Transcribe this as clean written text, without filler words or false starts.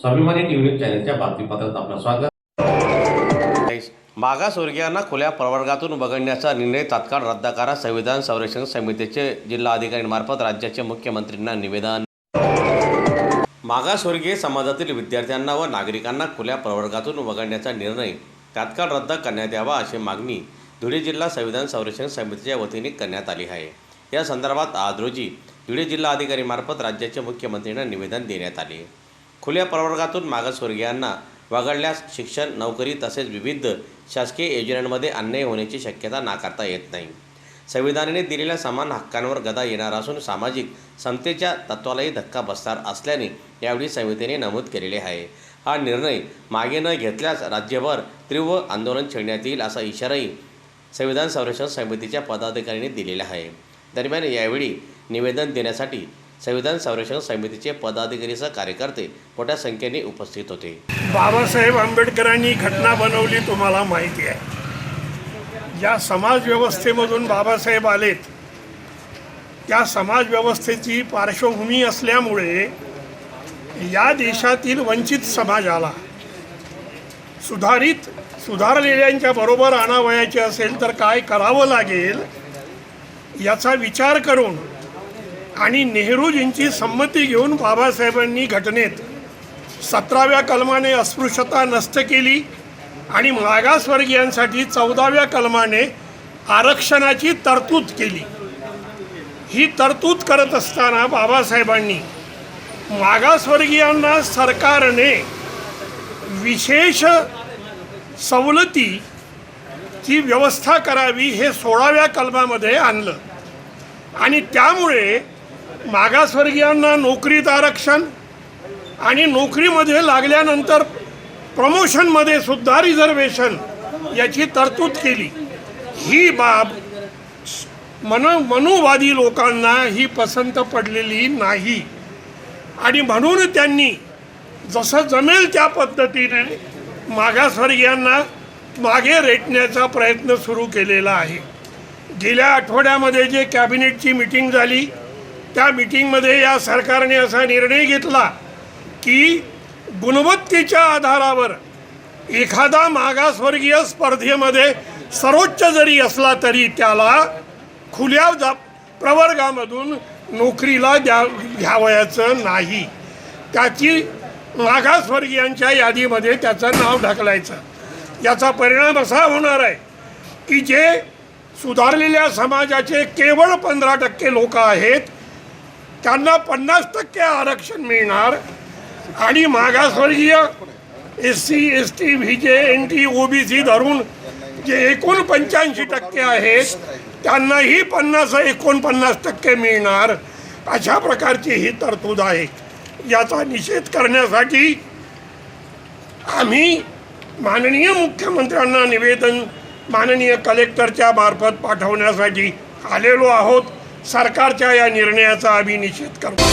स्वाभिमानी न्यूज चॅनलच्या बातमीपत्रात आपलं स्वागत। मागासवर्गीयांना खुल्या प्रवर्गातून वगळण्याचा निर्णय तात्काळ रद्द करा, संविधान संरक्षण समितीचे जिल्हाधिकाऱ्यांमार्फत राज्याचे मुख्यमंत्र्यांना निवेदन। मागासवर्गीय समाजातील विद्यार्थ्यांना व नागरिकांना खुल्या प्रवर्गातून वगळण्याचा निर्णय तात्काळ रद्द करण्यात यावा अशी मागणी धुळे जिल्हा संविधान संरक्षण समितीच्या वतीने करण्यात आली आहे। या संदर्भात आज रोजी धुळे जिल्हाधिकाऱ्यांमार्फत राज्याचे मुख्यमंत्र्यांना निवेदन देण्यात आले। खुल्या प्रवर्गातून मागासवर्गीयांना वगळल्यास शिक्षण, नोकरी तसेच विविध शासकीय योजनांमध्ये अन्याय होण्याची शक्यता नाकारता येत नाही। संविधानाने दिलेल्या समान हक्कांवर गदा येणार असून सामाजिक समतेच्या तत्त्वालाही धक्का बसणार असल्याने यावेळी समितीने नमूद केलेले आहे। हा निर्णय मागे न घेतल्यास राज्यभर तीव्र आंदोलन छेडण्यात येईल असा इशाराही संविधान संरक्षण समितीच्या पदाधिकाऱ्यांनी दिलेला आहे। दरम्यान यावेळी निवेदन देण्यासाठी संविधान संरक्षण समितीचे पदाधिकारीसह कार्यकर्ते मोठ्या संख्येने उपस्थित होते। बाबासाहेब आंबेडकरांनी घटना बनवली, तुम्हाला माहिती आहे। ज्या समाज व्यवस्थेमधून बाबासाहेब आलेत त्या समाज व्यवस्थेची पार्श्वभूमी असल्यामुळे या देशातील वंचित समाजाला सुधारलेल्यांच्या बरोबर आणावयाचे असेल तर काय करावं लागेल याचा विचार करून आणि नेहरूजींची संमती घेऊन बाबासाहेबांनी घटनेत 17व्या कलमाने अस्पृश्यता नष्ट केली आणि मागासवर्गीयांसाठी 14व्या कलमाने आरक्षणाची तरतूद केली। ही तरतूद करत असताना बाबासाहेबांनी मागासवर्गीयांना सरकारने विशेष सवलतीची व्यवस्था करावी हे 16व्या कलमामध्ये आणलं आणि त्यामुळे मागासवर्गीयांना नोकरीत आरक्षण आणि नोकरीमध्ये लागल्यानंतर प्रमोशनमध्ये सुद्धा रिझर्वेशन याची तरतूद केली। ही बाब मनुवादी लोकांना ही पसंत पडलेली नाही आणि म्हणून त्यांनी जसं जमेल त्या पद्धतीने मागासवर्गीयांना मागे रेटण्याचा प्रयत्न सुरू केलेला आहे। गेल्या आठवड्यामध्ये जे कॅबिनेटची मीटिंग झाली त्या मीटिंगमध्ये या सरकारने असा निर्णय घेतला की गुणवत्तेच्या आधारावर एखादा मागासवर्गीय स्पर्धेमध्ये सर्वोच्च जरी असला तरी त्याला खुल्या प्रवर्गामधून नोकरीला घ्यावयाचं नाही, त्याची मागासवर्गीयांच्या यादीमध्ये त्याचं नाव ढकलायचं। याचा परिणाम असा होणार आहे की जे सुधारलेल्या समाजाचे केवळ 15% लोक आहेत त्यांना 50% आरक्षण मिळणार आणि मागासवर्गीय SC, ST, VJ, NT, OBC धरून जे एकूण 85% आहेत त्यांनाही 49% मिळणार। अशा प्रकारची ही तरतूद आहे। याचा निषेध करण्यासाठी आम्ही माननीय मुख्यमंत्र्यांना निवेदन माननीय कलेक्टरच्या मार्फत पाठवण्यासाठी आलेलो आहोत। सरकारच्या या निर्णयाचा आम्ही निषेध करतो।